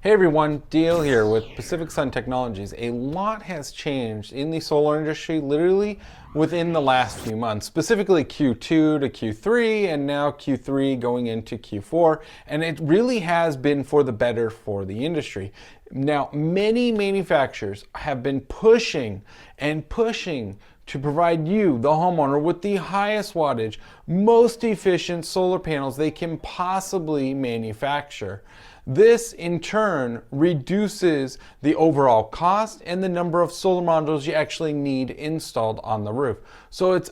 Hey everyone, Deal here with Pacific Sun Technologies. A lot has changed in the solar industry literally within the last few months, specifically Q2 to Q3 and now Q3 going into Q4, and it really has been for the better for the industry. Now, many manufacturers have been pushing to provide you, the homeowner, with the highest wattage, most efficient solar panels they can possibly manufacture. This in turn reduces the overall cost and the number of solar modules you actually need installed on the roof. So it's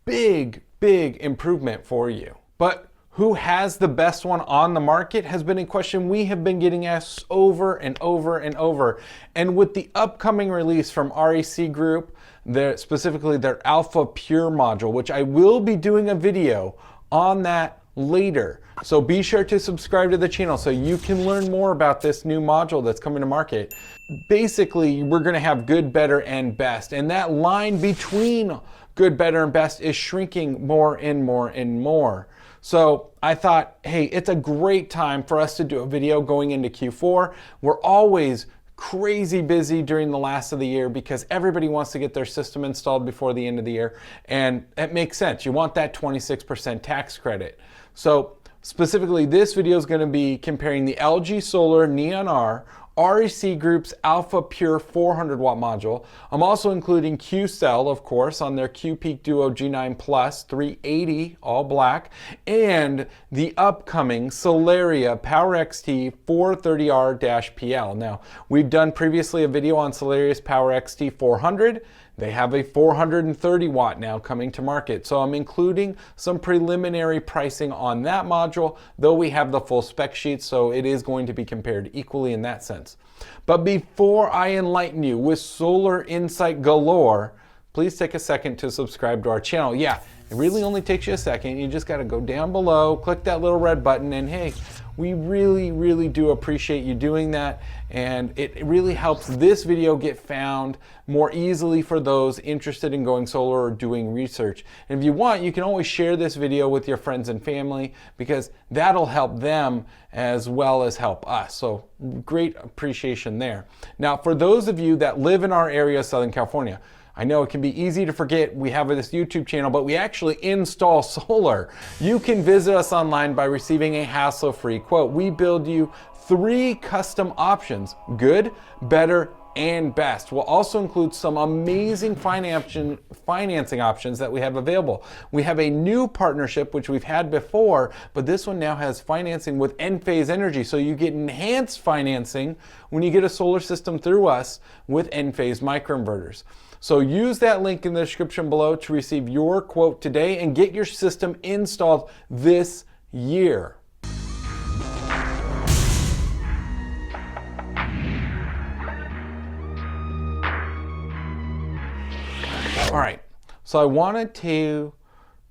big improvement for you. But who has the best one on the market has been a question we have been getting asked over and over and over. And with the upcoming release from REC Group, specifically their Alpha Pure module, which I will be doing a video on that later. So be sure to subscribe to the channel so you can learn more about this new module that's coming to market. Basically, we're going to have good, better, and best. And that line between good, better, and best is shrinking more and more and more. So I thought, hey, it's a great time for us to do a video going into Q4. We're always crazy busy during the last of the year because everybody wants to get their system installed before the end of the year. And it makes sense. You want that 26% tax credit. So specifically, this video is going to be comparing the LG Solar Neon R, REC Group's Alpha Pure 400 watt module. I'm also including Qcell, of course, on their Q-Peak Duo G9 Plus 380 all black, and the upcoming Solaria Power XT 430R-PL. Now, we've done previously a video on Solaria's Power XT 400. They have a 430 watt now coming to market. So I'm including some preliminary pricing on that module, though we have the full spec sheet, so it is going to be compared equally in that sense. But before I enlighten you with solar insight galore, please take a second to subscribe to our channel. Yeah, it really only takes you a second. You just gotta go down below, click that little red button, and hey, we really do appreciate you doing that, and it really helps this video get found more easily for those interested in going solar or doing research. And if you want, you can always share this video with your friends and family because that'll help them as well as help us. So great appreciation there. Now, for those of you that live in our area of Southern California, I know it can be easy to forget we have this YouTube channel, but we actually install solar. You can visit us online by receiving a hassle-free quote. We build you 3 custom options: good, better, and best. We'll also include some amazing financing options that we have available. We have a new partnership, which we've had before, but this one now has financing with Enphase Energy. So you get enhanced financing when you get a solar system through us with Enphase microinverters. So use that link in the description below to receive your quote today and get your system installed this year. All right, so I wanted to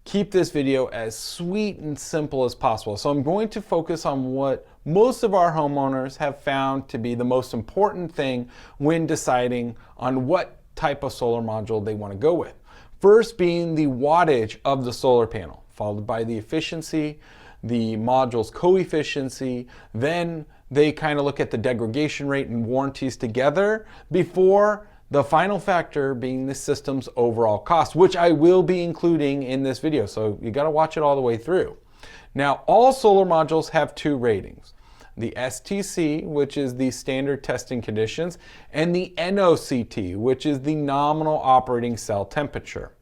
keep this video as sweet and simple as possible. So I'm going to focus on what most of our homeowners have found to be the most important thing when deciding on what type of solar module they want to go with. First being the wattage of the solar panel, followed by the efficiency, the module's coefficiency, then they kind of look at the degradation rate and warranties together before the final factor being the system's overall cost, which I will be including in this video. So you got to watch it all the way through. Now, all solar modules have 2 ratings. The STC, which is the standard testing conditions, and the NOCT, which is the nominal operating cell temperature.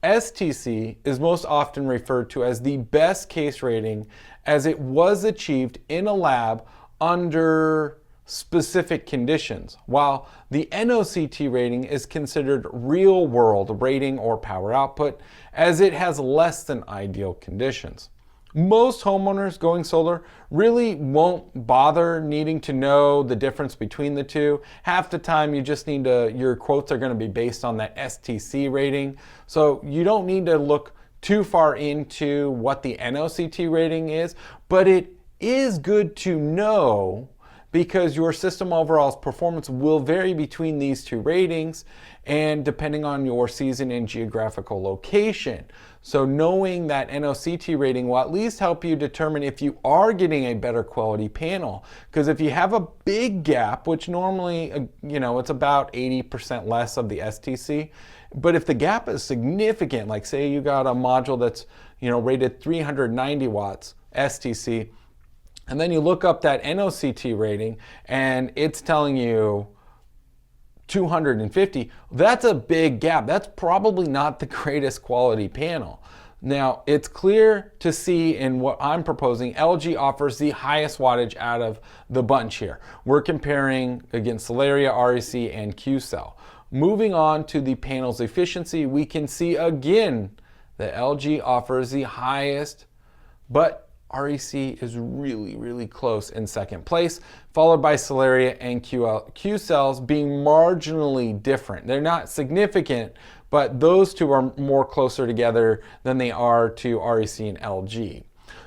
STC is most often referred to as the best case rating as it was achieved in a lab under specific conditions, while the NOCT rating is considered real world rating or power output as it has less than ideal conditions. Most homeowners going solar really won't bother needing to know the difference between the two. Half the time you just need to, your quotes are going to be based on that STC rating. So you don't need to look too far into what the NOCT rating is, but it is good to know because your system overall performance will vary between these two ratings and depending on your season and geographical location. So knowing that NOCT rating will at least help you determine if you are getting a better quality panel. Because if you have a big gap, which normally, it's about 80% less of the STC, but if the gap is significant, like say you got a module that's, rated 390 watts STC, and then you look up that NOCT rating and it's telling you 250, that's a big gap. That's probably not the greatest quality panel. Now, it's clear to see in what I'm proposing, LG offers the highest wattage out of the bunch here. We're comparing against Solaria, REC, and Qcell. Moving on to the panel's efficiency, we can see again that LG offers the highest, but REC is really, really close in second place, followed by Solaria and Qcells being marginally different. They're not significant, but those two are more closer together than they are to REC and LG.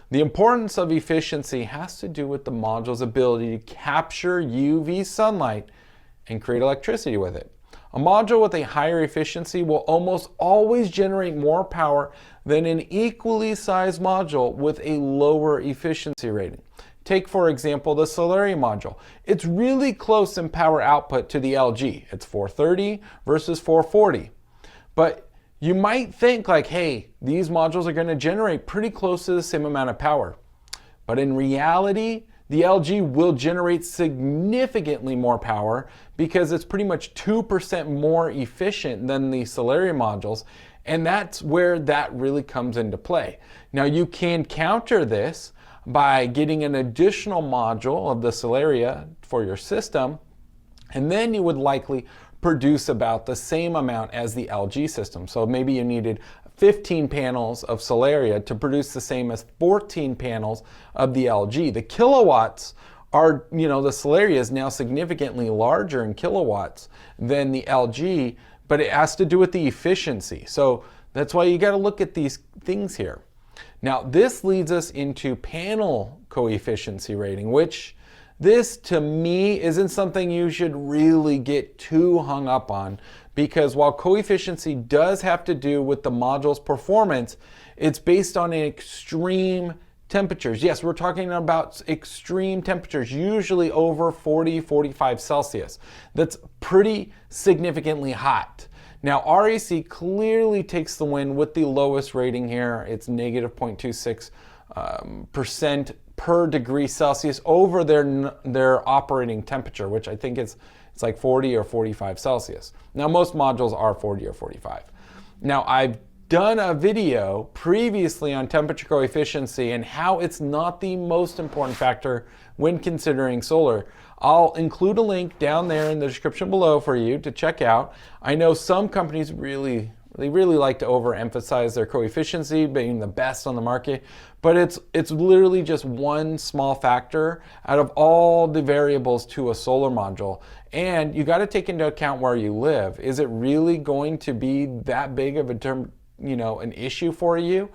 The importance of efficiency has to do with the module's ability to capture UV sunlight and create electricity with it. A module with a higher efficiency will almost always generate more power than an equally sized module with a lower efficiency rating. Take, for example, the Solaria module. It's really close in power output to the LG. It's 430 versus 440. But you might think like, hey, these modules are going to generate pretty close to the same amount of power. But in reality, the LG will generate significantly more power because it's pretty much 2% more efficient than the Solaria modules, and that's where that really comes into play. Now you can counter this by getting an additional module of the Solaria for your system, and then you would likely produce about the same amount as the LG system. So maybe you needed 15 panels of Solaria to produce the same as 14 panels of the LG. The kilowatts are, the Solaria is now significantly larger in kilowatts than the LG, but it has to do with the efficiency. So that's why you got to look at these things here. Now, this leads us into panel coefficiency rating, which this to me isn't something you should really get too hung up on, because while coefficiency does have to do with the module's performance, it's based on extreme temperatures. Yes, we're talking about extreme temperatures, usually over 40, 45 Celsius. That's pretty significantly hot. Now, REC clearly takes the win with the lowest rating here. It's negative 0.26% per degree Celsius over their operating temperature, which I think it's like 40 or 45 Celsius. Now, most modules are 40 or 45. Now, I've done a video previously on temperature coefficiency and how it's not the most important factor when considering solar. I'll include a link down there in the description below for you to check out. I know some companies really like to overemphasize their coefficiency being the best on the market, but it's literally just one small factor out of all the variables to a solar module. And you got to take into account where you live. Is it really going to be that big of an issue for you?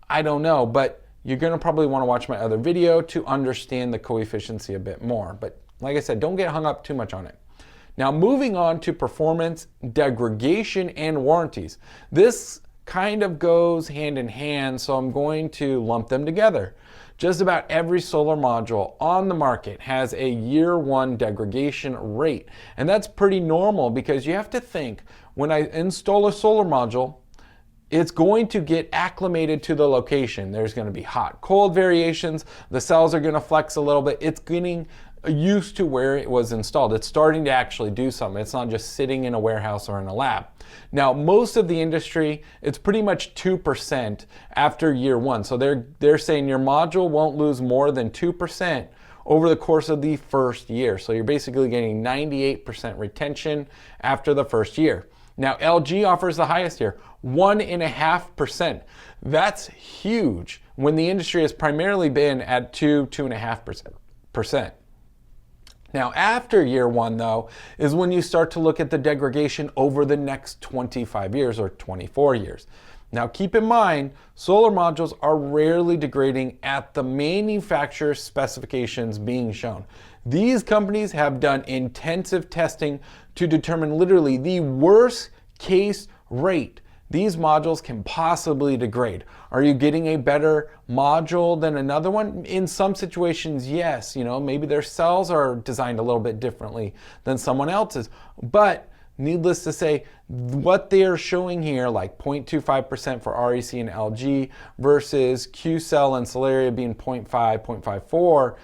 I don't know, but you're going to probably want to watch my other video to understand the coefficiency a bit more. But like I said, don't get hung up too much on it. Now, moving on to performance, degradation, and warranties. This kind of goes hand in hand, so I'm going to lump them together. Just about every solar module on the market has a year one degradation rate. And that's pretty normal because you have to think, when I install a solar module, it's going to get acclimated to the location. There's going to be hot, cold variations. The cells are going to flex a little bit. It's getting used to where it was installed. It's starting to actually do something. It's not just sitting in a warehouse or in a lab. Now, most of the industry, it's pretty much 2% after year one. So they're saying your module won't lose more than 2% over the course of the first year. So you're basically getting 98% retention after the first year. Now, LG offers the highest here, 1.5%. That's huge when the industry has primarily been at 2.5%. Now, after year one, though, is when you start to look at the degradation over the next 25 years or 24 years. Now keep in mind, solar modules are rarely degrading at the manufacturer's specifications being shown. These companies have done intensive testing to determine literally the worst case rate these modules can possibly degrade. Are you getting a better module than another one? In some situations, yes. Maybe their cells are designed a little bit differently than someone else's. But needless to say, what they are showing here, like 0.25% for REC and LG versus Qcell and Solaria being 0.5, 0.54,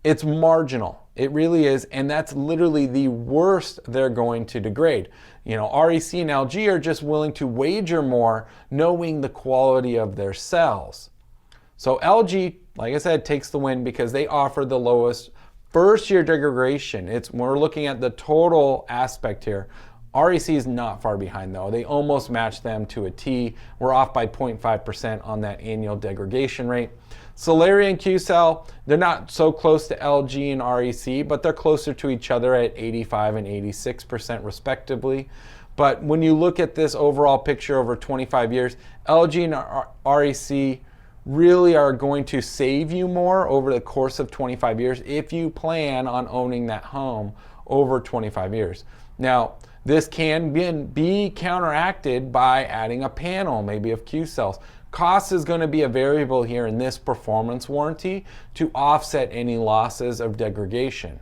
it's marginal. It really is, and that's literally the worst they're going to degrade. REC and LG are just willing to wager more knowing the quality of their cells. So LG, like I said, takes the win because they offer the lowest first year degradation. We're looking at the total aspect here. REC is not far behind though. They almost match them to a T. We're off by 0.5% on that annual degradation rate. Solaria and Qcell, they're not so close to LG and REC, but they're closer to each other at 85 and 86% respectively. But when you look at this overall picture over 25 years, LG and REC really are going to save you more over the course of 25 years if you plan on owning that home over 25 years. Now, this can be counteracted by adding a panel, maybe of Qcells. Cost is going to be a variable here in this performance warranty to offset any losses of degradation.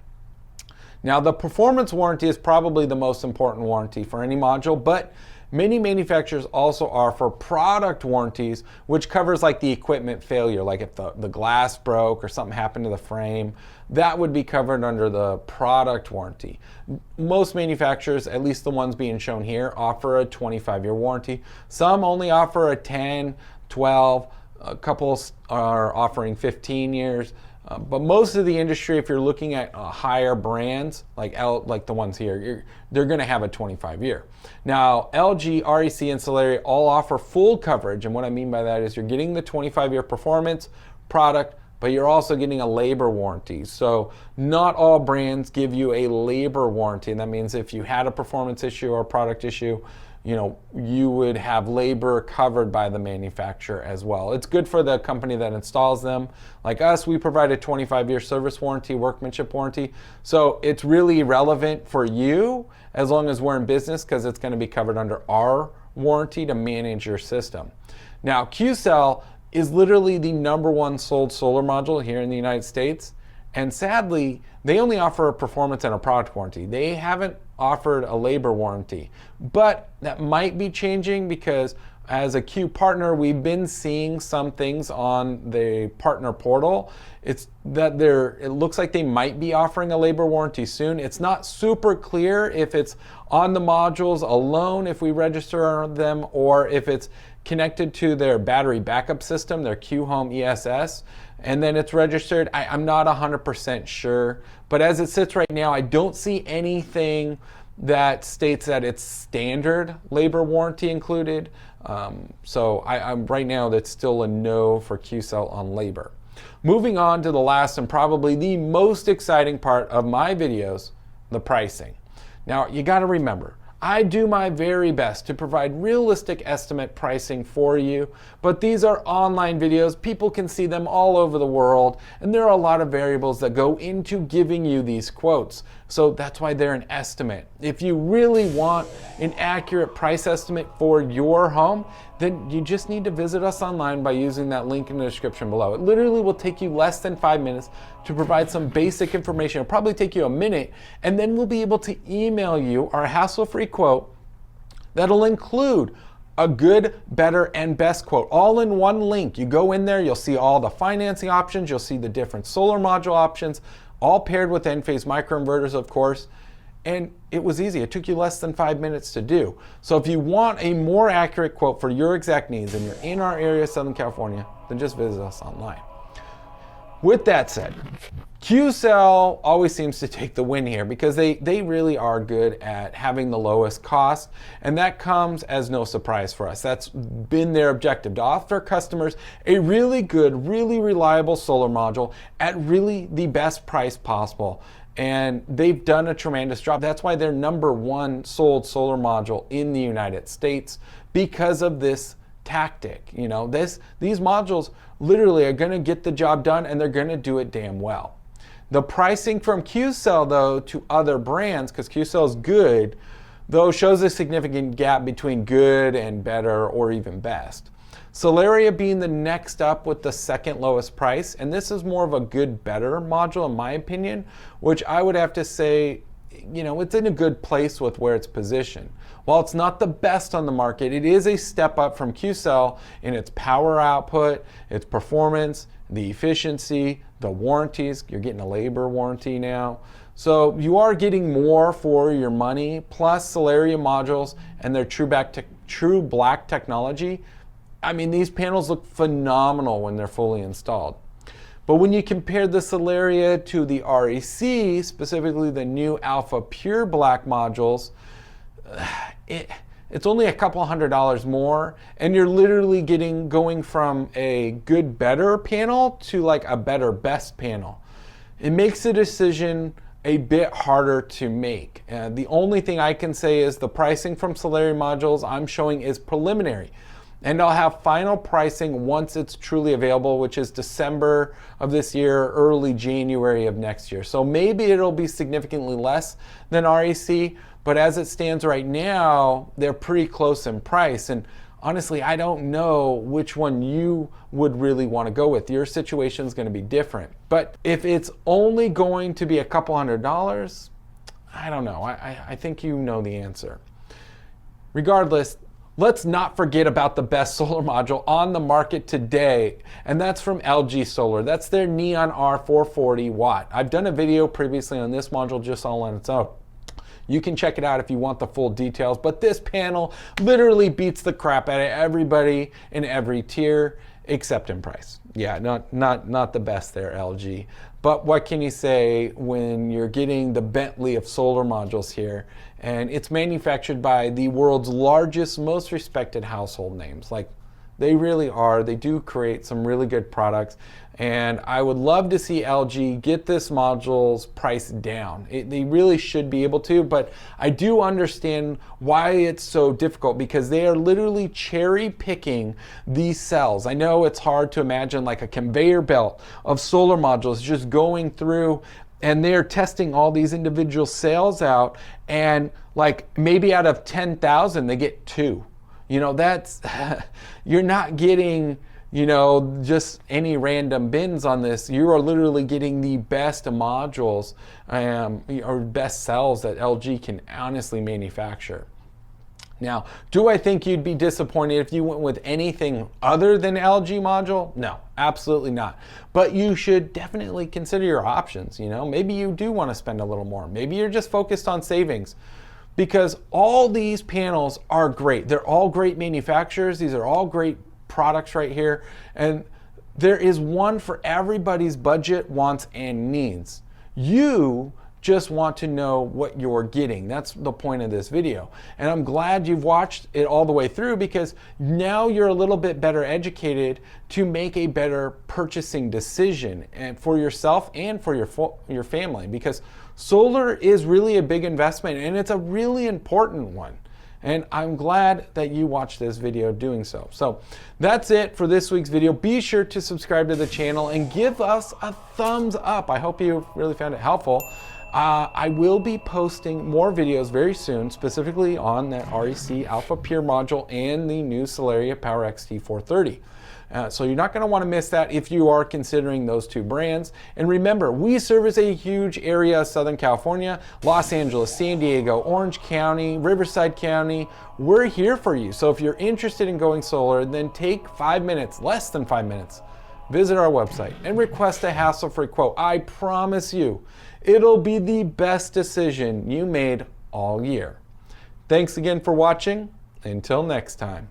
Now, the performance warranty is probably the most important warranty for any module, but many manufacturers also offer product warranties, which covers like the equipment failure, like if the glass broke or something happened to the frame, that would be covered under the product warranty. Most manufacturers, at least the ones being shown here, offer a 25-year warranty. Some only offer a 10, 12, a couple are offering 15 years. But most of the industry, if you're looking at higher brands, like the ones here, they're going to have a 25-year. Now, LG, REC, and Solaria all offer full coverage. And what I mean by that is you're getting the 25-year performance product, but you're also getting a labor warranty. So not all brands give you a labor warranty. And that means if you had a performance issue or a product issue, you would have labor covered by the manufacturer as well. It's good for the company that installs them. Like us, we provide a 25-year service warranty, workmanship warranty. So it's really relevant for you as long as we're in business because it's going to be covered under our warranty to manage your system. Now, Qcell is literally the #1 sold solar module here in the United States. And sadly, they only offer a performance and a product warranty. They haven't offered a labor warranty, but that might be changing because as a Q partner, we've been seeing some things on the partner portal. It looks like they might be offering a labor warranty soon. It's not super clear if it's on the modules alone, if we register them, or if it's connected to their battery backup system, their Q Home ESS, and then it's registered. I'm not 100% sure, but as it sits right now, I don't see anything that states that it's standard labor warranty included. So I'm right now, that's still a no for Qcell on labor. Moving on to the last and probably the most exciting part of my videos, the pricing. Now, you got to remember, I do my very best to provide realistic estimate pricing for you, but these are online videos. People can see them all over the world, and there are a lot of variables that go into giving you these quotes. So that's why they're an estimate. If you really want an accurate price estimate for your home, then you just need to visit us online by using that link in the description below. It literally will take you less than 5 minutes to provide some basic information. It'll probably take you a minute, and then we'll be able to email you our hassle-free quote that'll include a good, better, and best quote, all in one link. You go in there, you'll see all the financing options, you'll see the different solar module options, all paired with Enphase microinverters, of course. And it was easy. It took you less than 5 minutes to do. So if you want a more accurate quote for your exact needs and you're in our area, Southern California, then just visit us online. With that said, Qcell always seems to take the win here because they really are good at having the lowest cost, and that comes as no surprise for us. That's been their objective, to offer customers a really good, really reliable solar module at really the best price possible. And they've done a tremendous job. That's why they're #1 sold solar module in the United States, because of this tactic. You know, these modules literally are going to get the job done, and they're going to do it damn well. The pricing from Qcell, though, to other brands, because Qcell is good, though shows a significant gap between good and better or even best. Solaria being the next up with the second lowest price, and this is more of a good better module in my opinion, which I would have to say, you know, it's in a good place with where it's positioned. While it's not the best on the market, it is a step up from Qcell in its power output, its performance, the efficiency, the warranties. You're getting a labor warranty now. So you are getting more for your money, plus Solaria modules and their true black technology. I mean, these panels look phenomenal when they're fully installed. But when you compare the Solaria to the REC, specifically the new Alpha Pure Black modules, it's only a couple $100 more, and you're literally going from a good better panel to like a better best panel. It makes the decision a bit harder to make. The only thing I can say is the pricing from Solaria modules I'm showing is preliminary. And I'll have final pricing once it's truly available, which is December of this year, early January of next year. So maybe it'll be significantly less than REC, but as it stands right now, they're pretty close in price. And honestly, I don't know which one you would really want to go with. Your situation is going to be different. But if it's only going to be a couple $100, I don't know. I think you know the answer. Regardless, let's not forget about the best solar module on the market today, and that's from LG Solar. That's their Neon R440 watt. I've done a video previously on this module just all on its own. You can check it out if you want the full details, but this panel literally beats the crap out of everybody in every tier except in price. Yeah, not the best there, LG. But what can you say when you're getting the Bentley of solar modules here, and it's manufactured by the world's largest, most respected household names. Like, they really are. They do create some really good products, and I would love to see LG get this module's price down. They really should be able to, but I do understand why it's so difficult, because they are literally cherry picking these cells. I know it's hard to imagine like a conveyor belt of solar modules just going through, and they're testing all these individual cells out, and like maybe out of 10,000 they get 2. You know, that's you're not getting, you know, just any random bins on this. You are literally getting the best modules or best cells that LG can honestly manufacture. Now, do I think you'd be disappointed if you went with anything other than LG module? No, absolutely not. But you should definitely consider your options. You know, maybe you do want to spend a little more. Maybe you're just focused on savings. Because all these panels are great. They're all great manufacturers. These are all great products right here. And there is one for everybody's budget, wants, and needs. You just want to know what you're getting. That's the point of this video. And I'm glad you've watched it all the way through, because now you're a little bit better educated to make a better purchasing decision, and for yourself and for your family, because solar is really a big investment, and it's a really important one. And I'm glad that you watched this video doing so. So that's it for this week's video. Be sure to subscribe to the channel and give us a thumbs up. I hope you really found it helpful. I will be posting more videos very soon, specifically on that REC Alpha Pure module and the new Solaria Power XT430. So you're not going to want to miss that if you are considering those two brands. And remember, we service a huge area of Southern California, Los Angeles, San Diego, Orange County, Riverside County. We're here for you. So if you're interested in going solar, then take 5 minutes, less than 5 minutes, visit our website and request a hassle-free quote. I promise you, it'll be the best decision you made all year. Thanks again for watching. Until next time.